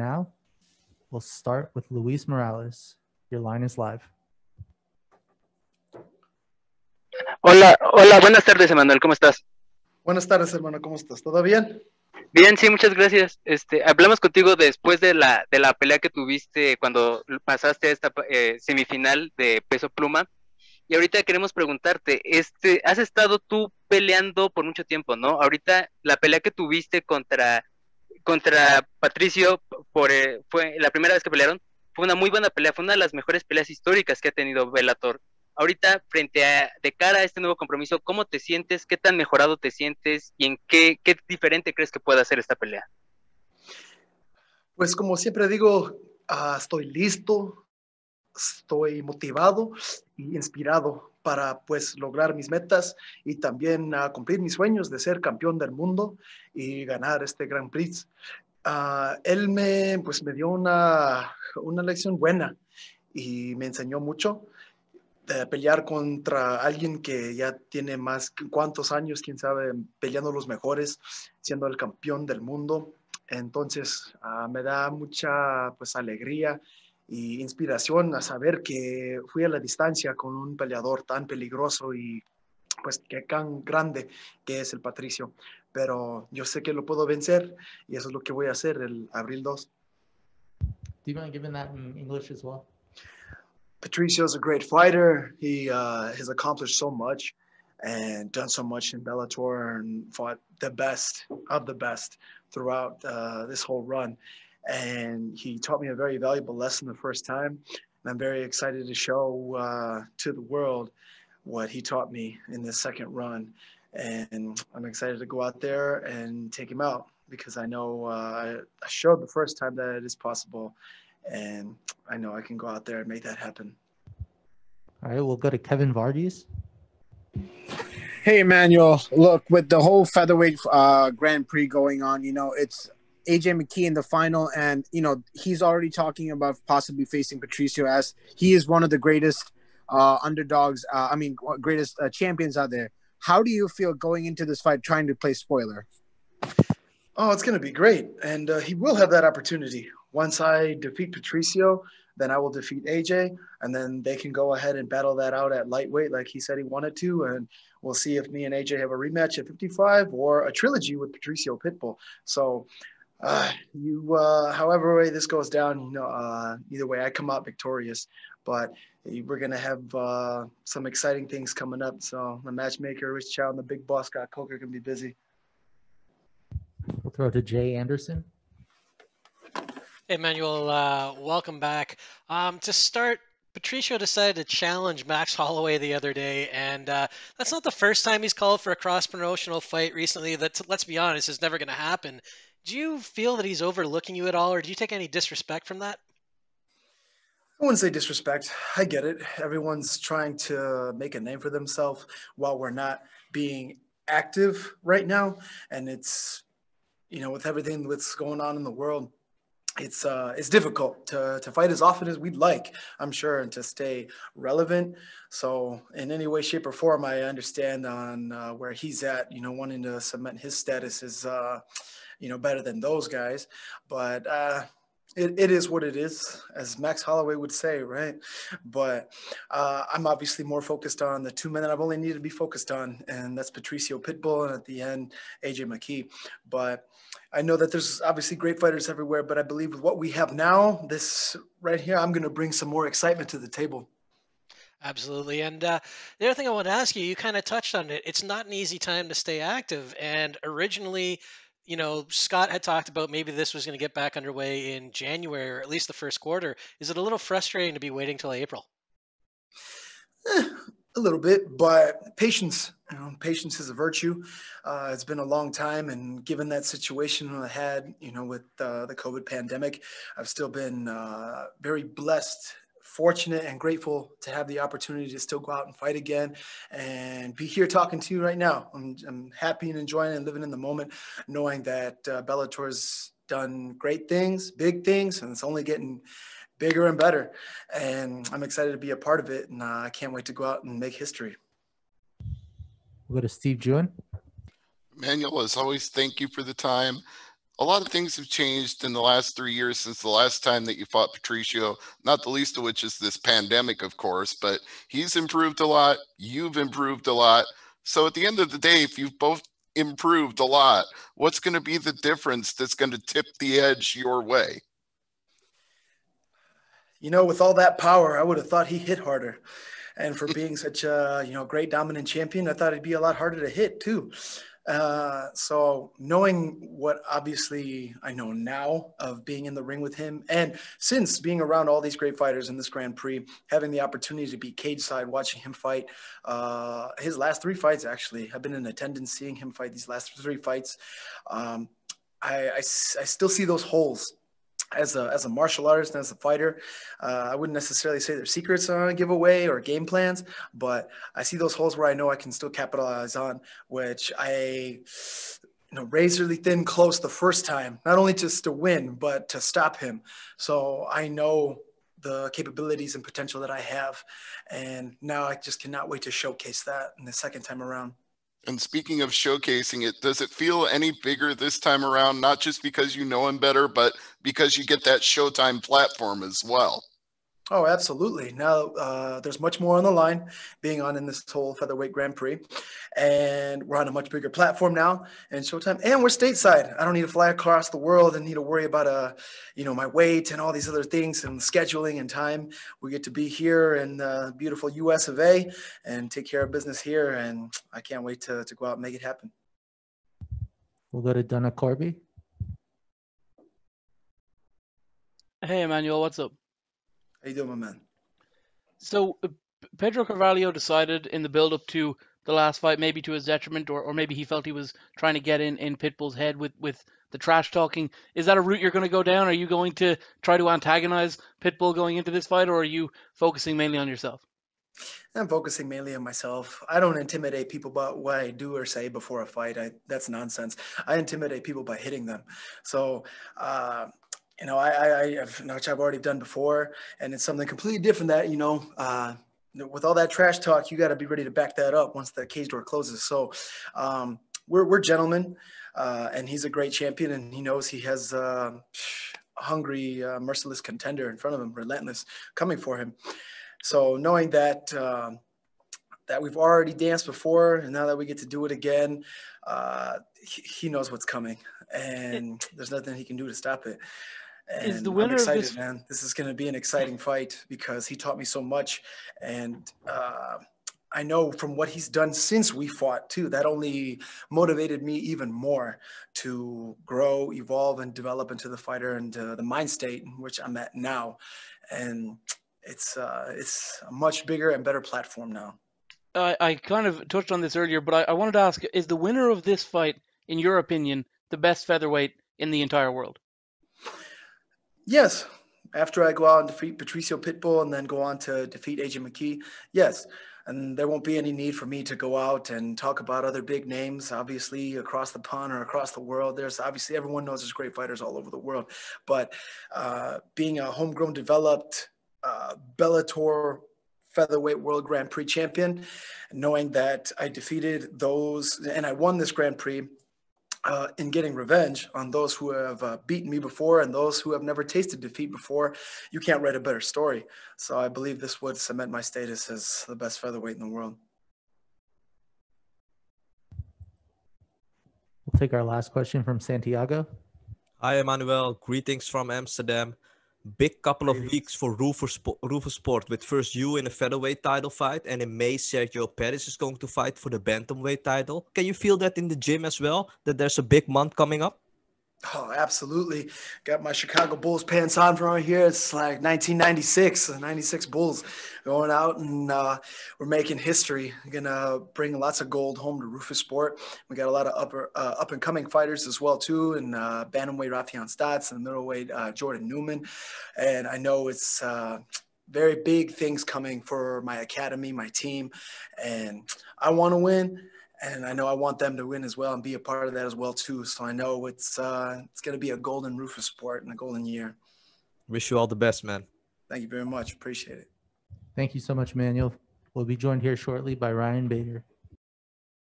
now, we'll start with Luis Morales. Your line is live. Hola, buenas tardes, Emmanuel, ¿cómo estás? Buenas tardes, hermano, ¿cómo estás? ¿Todo bien? Bien, sí, muchas gracias. Hablamos contigo después de la pelea que tuviste cuando pasaste a esta semifinal de peso pluma. Y ahorita queremos preguntarte, has estado tú peleando por mucho tiempo, ¿no? Ahorita la pelea que tuviste contra Patricio fue la primera vez que pelearon, fue una muy buena pelea, fue una de las mejores peleas históricas que ha tenido Bellator. Ahorita, de cara a este nuevo compromiso, ¿cómo te sientes? ¿Qué tan mejorado te sientes? ¿Y en qué diferente crees que pueda ser esta pelea? Pues como siempre digo, estoy listo, estoy motivado y inspirado para pues lograr mis metas y también cumplir mis sueños de ser campeón del mundo y ganar este Grand Prix. Él me dio una lección buena y me enseñó mucho. Pelear contra alguien que ya tiene más cuántos años, quién sabe, peleando los mejores, siendo el campeón del mundo. Entonces me da mucha pues alegría y inspiración a saber que fui a la distancia con un peleador tan peligroso y pues que tan grande que es el Patricio. Pero yo sé que lo puedo vencer y eso es lo que voy a hacer el abril 2. Do you mind giving that in English as well? Patricio's a great fighter. He has accomplished so much and done so much in Bellator and fought the best of the best throughout this whole run. And he taught me a very valuable lesson the first time. And I'm very excited to show to the world what he taught me in this second run. And I'm excited to go out there and take him out because I know I showed the first time that it is possible. And I know I can go out there and make that happen. All right, we'll go to Kevin Varghese. Hey, Emmanuel. Look, with the whole featherweight Grand Prix going on, it's AJ McKee in the final, and, he's already talking about possibly facing Patricio, as he is one of the greatest underdogs, greatest champions out there. How do you feel going into this fight, trying to play spoiler? Oh, it's going to be great. And he will have that opportunity. Once I defeat Patricio, then I will defeat AJ, and then they can go ahead and battle that out at lightweight like he said he wanted to, and we'll see if me and AJ have a rematch at 55 or a trilogy with Patricio Pitbull. So however way this goes down, either way I come out victorious, but we're going to have some exciting things coming up. So the matchmaker, Rich Chow, and the big boss, Scott Coker, can be busy. We'll throw to Jay Anderson. Hey, Emmanuel, welcome back. To start, Patricio decided to challenge Max Holloway the other day, and that's not the first time he's called for a cross-promotional fight recently. That, let's be honest, is never going to happen. Do you feel that he's overlooking you at all, or do you take any disrespect from that? I wouldn't say disrespect. I get it. Everyone's trying to make a name for themselves while we're not being active right now, and it's, with everything that's going on in the world, it's difficult to fight as often as we'd like, I'm sure, and to stay relevant. So in any way, shape, or form, I understand on where he's at, wanting to cement his status is, better than those guys. But it is what it is, as Max Holloway would say, right? But I'm obviously more focused on the two men that I've only needed to be focused on, and that's Patricio Pitbull and at the end, AJ McKee. But I know that there's obviously great fighters everywhere, but I believe with what we have now, this right here, I'm going to bring some more excitement to the table. Absolutely. And the other thing I want to ask you, you kind of touched on it. It's not an easy time to stay active. And originally, Scott had talked about maybe this was going to get back underway in January, or at least the first quarter. Is it a little frustrating to be waiting till April? A little bit, but patience. Patience is a virtue. It's been a long time, and given that situation I had, with the COVID pandemic, I've still been very blessed, fortunate, and grateful to have the opportunity to still go out and fight again and be here talking to you right now. I'm happy and enjoying and living in the moment, knowing that Bellator's done great things, big things, and it's only getting bigger and better, and I'm excited to be a part of it, and I can't wait to go out and make history. We'll go to Steve Juen. Emmanuel, as always, thank you for the time. a lot of things have changed in the last 3 years since the last time that you fought Patricio, not the least of which is this pandemic, of course, but he's improved a lot. You've improved a lot. So at the end of the day, if you've both improved a lot, what's going to be the difference that's going to tip the edge your way? You know, with all that power, I would have thought he hit harder. And for being such a, great dominant champion, I thought it'd be a lot harder to hit too. So knowing what obviously I know now of being in the ring with him, and since being around all these great fighters in this Grand Prix, having the opportunity to be cage side, watching him fight, his last 3 fights, actually, I've been in attendance seeing him fight these last 3 fights. I still see those holes. As a martial artist and as a fighter, I wouldn't necessarily say they're secrets on giveaway or game plans, but I see those holes where I know I can still capitalize on, which I, razorly thin close the first time, not only just to win, but to stop him. So I know the capabilities and potential that I have, and now I just cannot wait to showcase that in the second time around. And speaking of showcasing it, does it feel any bigger this time around, not just because you know him better, but because you get that Showtime platform as well? Oh, absolutely. Now there's much more on the line being on in this whole featherweight Grand Prix, and we're on a much bigger platform now and Showtime, and we're stateside. I don't need to fly across the world and need to worry about my weight and all these other things and scheduling and time. We get to be here in the beautiful US of A and take care of business here, and I can't wait to go out and make it happen. We'll go to Donna Corby. Hey, Emmanuel, what's up? How you doing, my man? So Pedro Carvalho decided in the build-up to the last fight, maybe to his detriment, or maybe he felt he was trying to get in Pitbull's head with the trash talking. Is that a route you're going to go down? Are you going to try to antagonize Pitbull going into this fight, or are you focusing mainly on yourself? I'm focusing mainly on myself. I don't intimidate people by what I do or say before a fight. That's nonsense. I intimidate people by hitting them. So, which I've already done before, and it's something completely different that, with all that trash talk, you got to be ready to back that up once the cage door closes. So we're gentlemen, and he's a great champion, and he knows he has a hungry, merciless contender in front of him, relentless, coming for him. So knowing that that we've already danced before, and now that we get to do it again, he knows what's coming, and there's nothing he can do to stop it. And I'm excited, man. This is going to be an exciting fight because he taught me so much, and I know from what he's done since we fought too, that only motivated me even more to grow, evolve, and develop into the fighter and the mind state in which I'm at now. And it's a much bigger and better platform now. I kind of touched on this earlier, but I wanted to ask, is the winner of this fight, in your opinion, the best featherweight in the entire world? Yes. After I go out and defeat Patricio Pitbull and then go on to defeat AJ McKee, yes. And there won't be any need for me to go out and talk about other big names, obviously, across the pond or across the world. There's obviously, everyone knows there's great fighters all over the world. But being a homegrown, developed Bellator featherweight world Grand Prix champion, knowing that I defeated those and I won this Grand Prix in getting revenge on those who have beaten me before and those who have never tasted defeat before, you can't write a better story. So I believe this would cement my status as the best featherweight in the world. We'll take our last question from Santiago. Hi, Emmanuel. Greetings from Amsterdam. Big couple of weeks for Rufus Sport with first you in a featherweight title fight, and in May Sergio Perez is going to fight for the bantamweight title. Can you feel that in the gym as well, that there's a big month coming up? Oh, absolutely. Got my Chicago Bulls pants on from right here. It's like 1996, 96 Bulls going out, and we're making history. Going to bring lots of gold home to Rufus Sport. We got a lot of up-and-coming fighters as well, too, and bantamweight Rafian Stotts and middleweight Jordan Newman. And I know it's very big things coming for my academy, my team, and I want to win. And I know I want them to win as well and be a part of that as well, too. So I know it's going to be a golden Rufus Sport and a golden year. Wish you all the best, man. Thank you very much. Appreciate it. Thank you so much, Emmanuel. We'll be joined here shortly by Ryan Bader.